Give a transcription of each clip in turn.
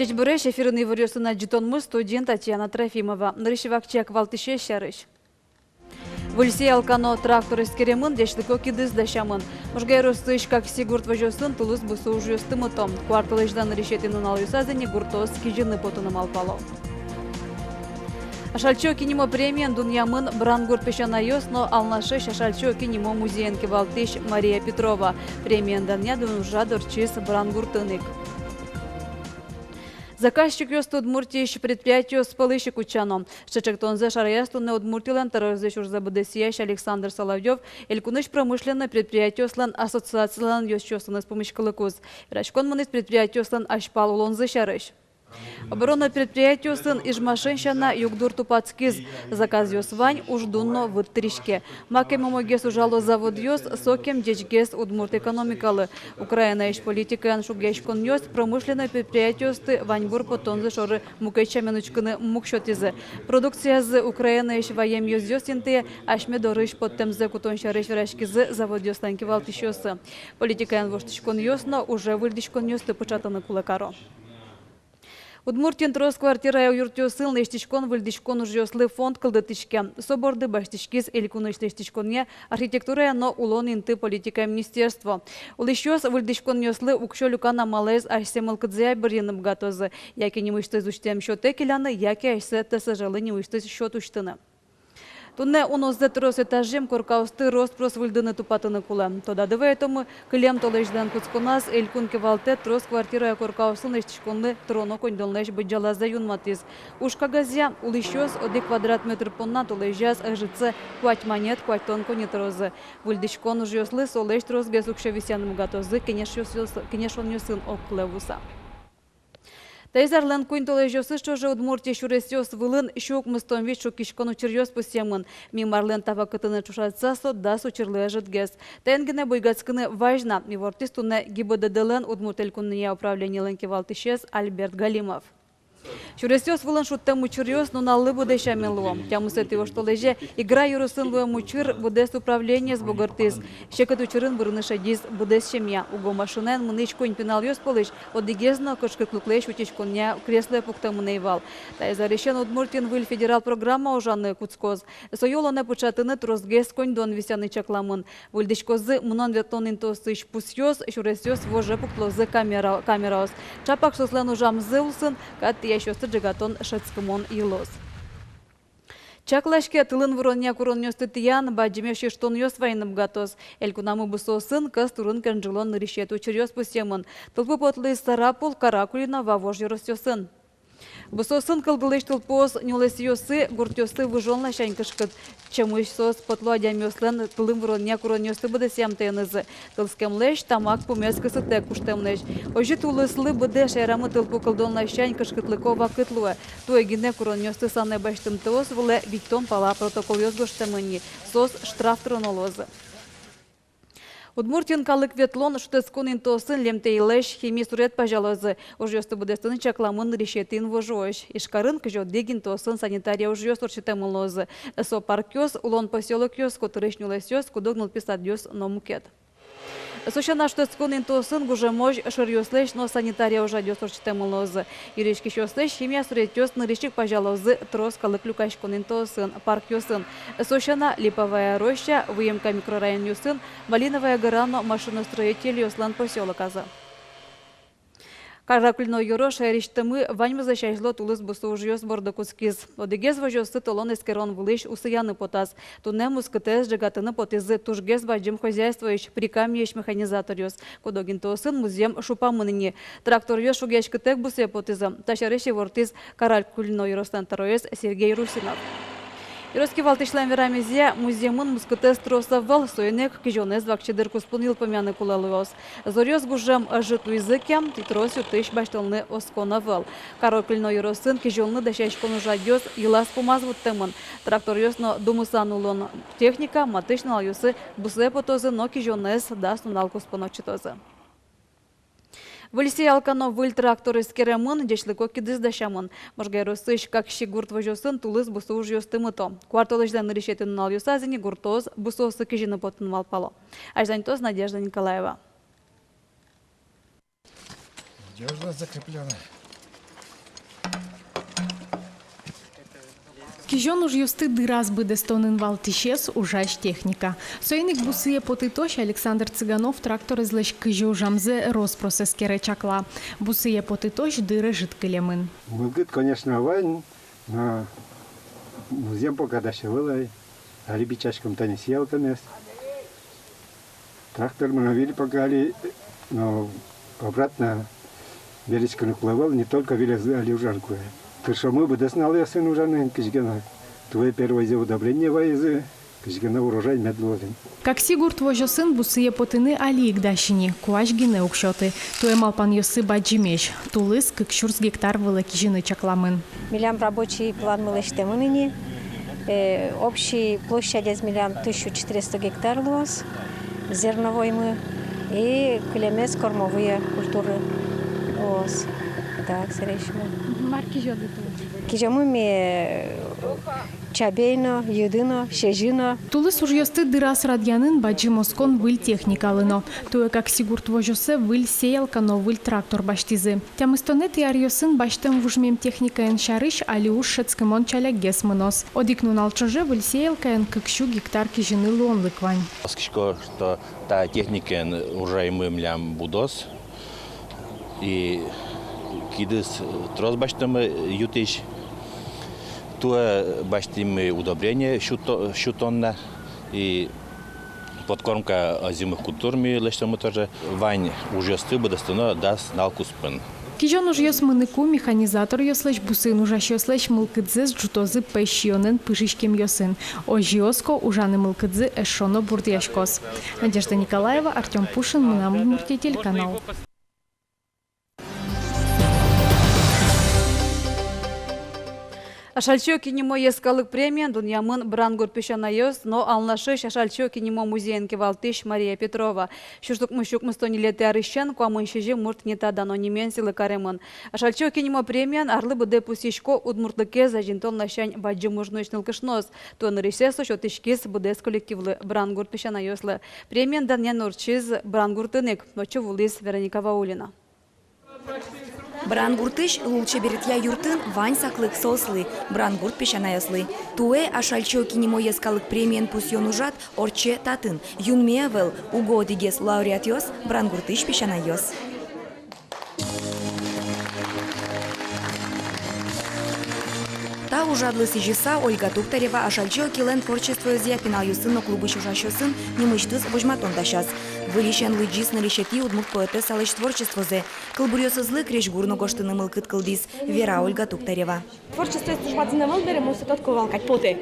Здесь Буреш, эфирный вариосына Джитонмы, студент Татьяна Трофимова. Нарышевакчак Валтыше Шарыш. Вульсей алкано трактор искеремын, дешлыко кидыз дашамын. Можгайрос тыш, как Сигурд важосын, тулыс бусу уже стымытом. Квартал иждан решетинын алюсазыни гуртос кижины потуным алпало. Ашальчо кинемо премиен дуньямын брангурт пешанайос, но алнашеш ашальчо кинемо музеенки Валтыш Мария Петрова. Премиен данья дунужа дорчис брангуртынык. Заказчик ёст Удмуртииш предприятию спалыщик учано. Шечектонзе шараястуне Удмуртилен терроризещур забудесиящ Александр Соловьев, элькуныш промышленное предприятие слан ассоциациялан ёсчёсыныз помышкалыкуз. Рачкон мыныз предприятие слан ашпал улонзы шарыш. Оборона предприятию сын ижмашенщана югдур тупацкиз. Заказ ёс вань уждунно в тришке. Макем умогес ужало завод ёс, сокем дечгес Удмурт экономикалы. Украина иш политика шугешкон ёс, промышленное предприятие сты ваньбур потонзы шоры мукайчаменучканы мукшотизы. Продукция з Украины иш ваем ёс ёсинты, ашме дорыш подтемзе кутоншарыш врашкизы завод ёсланки валтышёсы. Политика воштышкон ёсно уже выльдишкон ёсты початаны кулакаро. Удмуртин трос квартира юртё сыл нештичкон выльдичкон ужёслы фонд кылдытышке. Соборды баштичкиз элькуныштичконе архитектура но улон инты политика министерство. Улищёс выльдичкон ёслы укшо люкана малез ашсемыл кыдзя биринным гатозы. Яки немыштыз учтем счёты келяны, яки ашсе тсжлы немыштыз счёт уштыны. Тунне унозды трос этажем коркаусты рост прос выльдыны тупатыны кула. Тода дывайтому кылем толеждан куцкунас элькунке валте трос квартира коркаусын эштишконны троно коньдолнеш быджалаза юнматиз. Ушка газя улищёс оди квадрат метр понна толежас ажыцы квать монет квать тон конетрозы. Выльдишкон ужёслы солеш трос гесукше висяным гатозы кенешон ёсын оклевуса. Тайзарлан куинтолы жёсы что же Удмуртия шуресёс вылын щук мыстон вид шукишкон учерёс пусемын. Мимарлен тава кытыны чушатсасо да сучерлы жытгес. Тенгене бойгацкыны важно. Мивортистуне ГИБДДлен Удмуртелькунния управление ленки Валтышес Альберт Галимов. Шуресёс вылын шуттем учерёс, но наллы буде шамелуом. Тямысы ты что леже игра юрусын луем учер будес управление с богартыз. Щекат учерын бұрыны шадиз будес шемья. Уго машинен мыныч конь пенал ёс полыш, одигезно кошкыклыклеш утечконя кресле пукта мынейвал. Та изарешен Удмуртин выль федерал программа ожаны куцкоз. Сойолоне початыны трозгес конь дон висяны чакламын. Выльдичкозы мнон ветонын тосыш пусёс, шуресёс воже пуклозы камераос. Чапак сослен ужам зылсын, кат еще стаджигатон шацкамон илос. Чаклашке тылын вуроння курон ёсты тиян, баджимевши штон ёс вайным гатос. Элькунамы бусосын кас турын канжилон ныришет учерёс пусемын. Тылпы потлы сарапул каракулина вавож ёросёсын. Бусосын кылгылыш тылпос нюлес ёсы гуртёсы выжолна шанькышкыт. Чемуш сос потло адямёслен тылым вуроння курон ёсты быды сямтенызы. Тылскемлеш тамак пумескысы тек куштемлеш. Ожи тулыслы быды шайрамы тылпу кылдонла шанькышкытлыко вакытлуы. Туэгине курон ёсты саны баштым тылос выле виктон пала протокол ёс гоштемыни. Сос штраф тронолозы. Удмуртин калык ветлон шутескон интосын лемтейлеш химия сурет пожалозы. Ужёсты будестыны чакламын решетин вожош. Ишкарын кжо дегин тосын санитария ужёс орчетемылозы. Со паркёс улон поселок ёс котырышнюлес ёс кудогнул писат ёс номукет. Сущана шутескон интосын гуже мож шырёслеш, но санитария уже ёс орчетемылозы. Иришки шёслеш химия сурет ёс нырышик пожалозы трос калык люкашкон интосын парк ёсын. Сущана липовая роща, выемка микрорайон ёсын, Малиновая гора, но машиностроитель ёслан поселок аза. Каракульно юро шайриштымы ваньмы защайшло тулыс бусу ужьёс бордокускиз. Одигез вожёсы толон эскерон вылыш усыяны потас. Тунемус КТС жигатыны потизы тужгез баджим хозяйствоищ прикамьеш механизатор ёс. Кодогин тосын музеем шупамыныни. Трактор ёс шугяш кытек бусе потизы. Ташарыши вортиз Каракульно юростан тароес Сергей Русинов. Ироски Валтышлан верамезе музеемын мускытес тросавал соенек кижонез вакчедыр куспунил помяны кулалыос. Зорёс гужам ажыту языкем титросю тыш баштылны осконавал. Каракульно юросын кижонны дашашкону жадёс илас помазвут темын. Трактор ёсно думысан улон техника матышнал юсы бусе потозы но кижонез даснунал куспоночитозы. Выльсей алкано выль трактор искеремын, дешлыко кидыз дашамын. Можгайросыш, как щигурт вожосын, тулыс бусу уж ёстымыто. Кварталыждан решетин нал юсазини, гуртоз, бусосы кижины потын валпало. Ажданьтоз Надежда Николаева. Надежда закрепленная. Кижон уж юсты дыраз бы дестонен валтишес ужащ техника. Соиник бусые потытош Александр Цыганов трактор излэш кыжу жамзе роспроцесскере чакла. Бусые потытош дыры жидкелемын. Мылгыт, конечно, вайн, но музем пока дошевылай, а ребячашкам то не съел мест. Трактор мы навели погали, но обратно величко наплывал, не только вылезали в жарку. Ты что мы бы доснал я сын уже на кишгена. Твое первое удобрение войзы, кишгена урожай медловен. Как Сигурд вожо сын бусые потыны алиик дащини, куаш гине укшоты. Туе малпан йосы баджимеш, тулыс кыкшурс гектар вылы кижины чакламын. Милям рабочий план мы лыштемыныни. Общий площадь из милям 1400 гектар лос, зерновой мы и клемес кормовые культуры лос. Так, срещаме. Марки жоды Кижамыми чабейно, юдыно, шежино. Тулыс уж йосты дырас радьянын баджи москон выль техникалыно. Туе как Сигурд вожосе выль сеялкано выль трактор баштизы. Тямыстонет и арьосын баштем вужмем техникаен шарыш али уж шецкемон чалягес мынос. Одикнун алчоже выль сеялкаен кыкшу гектар кижины лон лыквань. Сколько что та техника уже мы млям будос и кидыс трос баштем ютиш. Туе баштим удобрение щутонна и подкормка озимых культурами лештому тоже вань уже стыбы достано даст налкуспен. Кижон уж йос мыныку механизатор йослэш бусын ужаш йослэш мылкыдзэс джутозы пэшионен пышишкем йосын. Ожиоско ужаны мылкыдзы эшоно бурдяшкос. Надежда Николаева, Артем Пушин, Мунам телеканал. Ашальчо кинемо ескалык премия дуньямын брангур пешанайос, но алнашыш ашальчо кинемо музейнке валтыш Мария Петрова. Шуштук мышук мыстонилете арыщан, куамын шежи мурт нета дано неменсилы каремын. Ашальчо кинемо премиян арлы быде пусишко удмуртлыке зажинтон лащань баджи мужночныл кышнос. Туан рисесо шотышкис быдес коллективлы брангур пешанайослы. Премиян даньян урчиз брангур тынек, ночу вулис Вероника Ваулина. Брангуртыш лучше беретья юртын вань саклык сослы, брангурт пешанаяслы. Туэ ашальчо кинемо ескалык премиен пусьон ужат орче татын. Юнмеевел угодигес лауреатиос брангуртыш пешанайос. Та ужадлы сижиса Ольга Туктарева ашальчо килен творчество зия пенал юсыно клубы чужащосын немыштыз вожматон дащас. Вылищен лыджис налищети удмурт поэтесса лыч творчествозе. Кылбурьосызлы креш гурно гоштыны мылкыт кылдис. Вера Ольга Туктарева. Творчество есть жвадзина валбере, мусит отковалкать поты.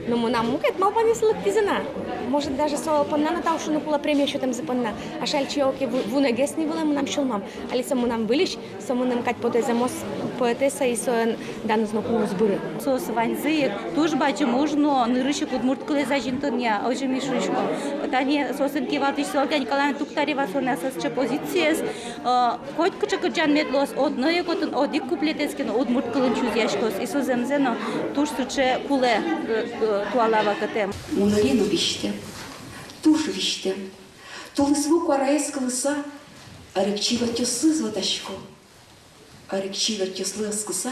Но мы нам мукает мал понесло птизина. Может даже соло понна на тау шуну пула премия что там за понна. А шальчиоки вунегес не было мы нам шулмам. Алиса мы нам вылищ, со мы нам кать поты за мос поэтесса и со дан знакомы сбыры. Сос ванзы туж бачи можно нырышик удмурт кылы зажинтония, а уже мишушко. Питание сосынки валтыш Ольга Николаевна Туктарева сона сосча позициес. Хоть кучакаджан медлос одной котон одик куплетескин удмурт кылын чузяшкос. И соземзено туж суче куле туалава катем. Унарину виште, туж виште. Тулысву караес кылыса, арекчива тёсы златашко. Арекчива тёслы скыса,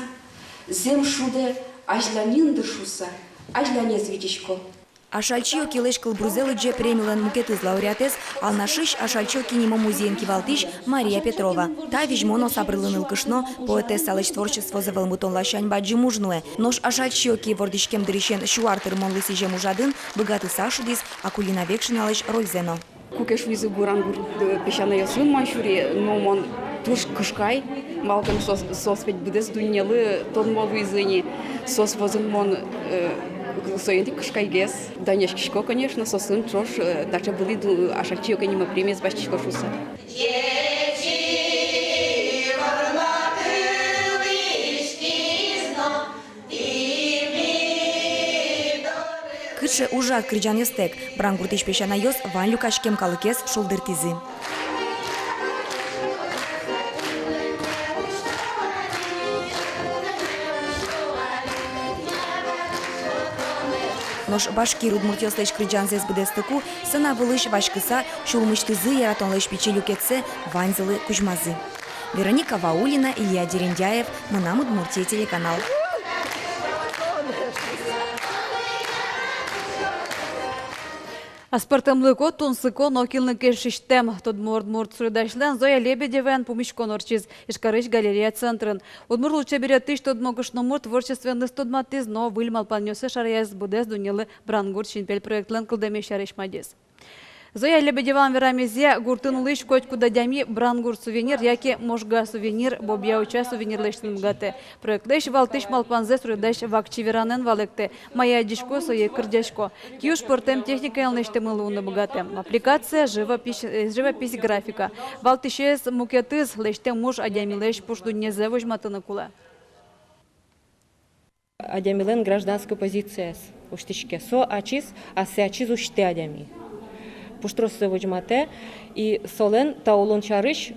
зем шуде ажлянин дышуса, ажлянез видишко. Ашальчио килеш кылбрузелы дже премилен мукетыз лауреатес, алнашыш ашальчио кинемо музейнки валтыш Мария Петрова. Та вижмоно сабрылын кышно поэтесса лыч творчество завалмутон лащань баджи мужнуэ. Нож ашальчио ки вордишкем дырищен шуартыр мон лысиже мужадын, богаты сашудис, акулина векшиналыш рользено. Кукеш визу бурангур пешанайосын маншури, но мон туш кышкай, малкан соспеть будес дуньялы тон мол визыни, сос возын мон соенди кышкайгес. Данешкишко, конечно, сосын трош, дача были ашальчио канима премия с башчишко шуса. Кырше ужат крыджан естек, брангуртыш пешанайос ван люкашкем калыкес шулдыртизы. Нош башкир удмуртиослеш крыджанзес бдестыку, сына вылыш башкыса, шулмыштызы яратонлеш пичи люкетсе, ванзылы кужмазы. Вероника Ваулина, Илья Дерендяев, Мунам Удмуртия телеканал. Аспартамлыко, тунсыко, нокилныке шиштем. Тодмурт сурдашлен Зоя Лебедевен помещкон орчиз. Ишкарыш галерея центрын. Удмур лучше берет тыш тодмогышномур творчественный стодматиз, но выльмал панёсы шаряз будес дунилы брангур шинпель проектлен кылдаме шарышмадиз. Зоя Лебедеван верамезе гуртын лыш коть куда дями брангур сувенир, яки можга сувенир, бобьяуча сувенир лыштын мгате. Проект лыш валтыш малпанзе сурдаш вакчи веранен валекте. Моя дишко сое кырдяшко. Киюш портем техника елнеште мылуны богате. Аппликация живопись графика. Валтышес мукетыз лыште муж адямилеш пушду не завожматына кула. Адямилен гражданская позиция уштичке. Со ачиз, а се ачиз уште адями. Пуштросы вожмате и солен та улон чарыш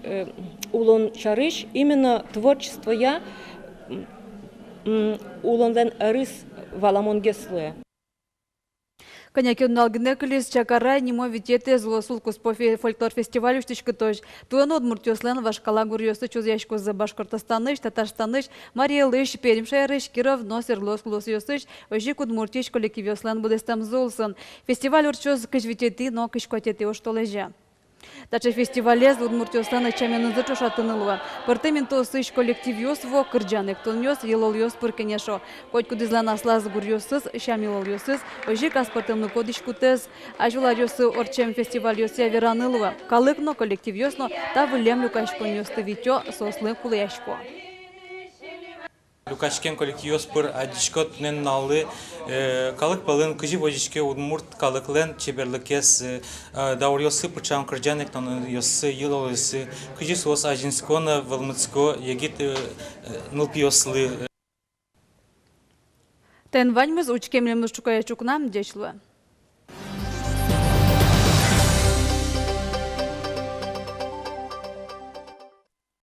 именно творчество я улонлен рыс валамон геслуя. Коньяки налгнекалис чакара нимо витете злосулкус по фольклор фестивалю штичка тож. Туан Удмуртиослен вашкала гурьосы чузяшку за Башкортостаныш, Татарстаныш, Мария Лыш, Перемшайрыш, Киров, Носерлос, Лосиосыш, Ожик Удмуртич коллективиослен будестам зулсын. Фестиваль урчоз кыжвитети, но кышкотети оштолежа. Дача фестивалез Удмуртиослен чаменын зачушатынылва. Партаменту сыш коллективиос во кырджанек тоньос, елольос пыркенешо. Коть кудызлан аслаз гурьосыз, шамилольосыз, Ожик аспартымны кодиш кутез, ажуларьосы орчем фестивальосе веранылва. Калыкно коллективиосно, та вылем люкашпоньосты витё сослы кулаяшко. Лукашкен коллективиос пыр адишкот нен налы калык палын кыжи вожишке удмурт калыклен чеберлыкес даурьосы пырчан кырджанек тоньосы йылолысы кыжи сос ажинскона валмыцко егит нылпиослы. Тен ваньмыз учкемлемыз чукая чукнам дечлуа.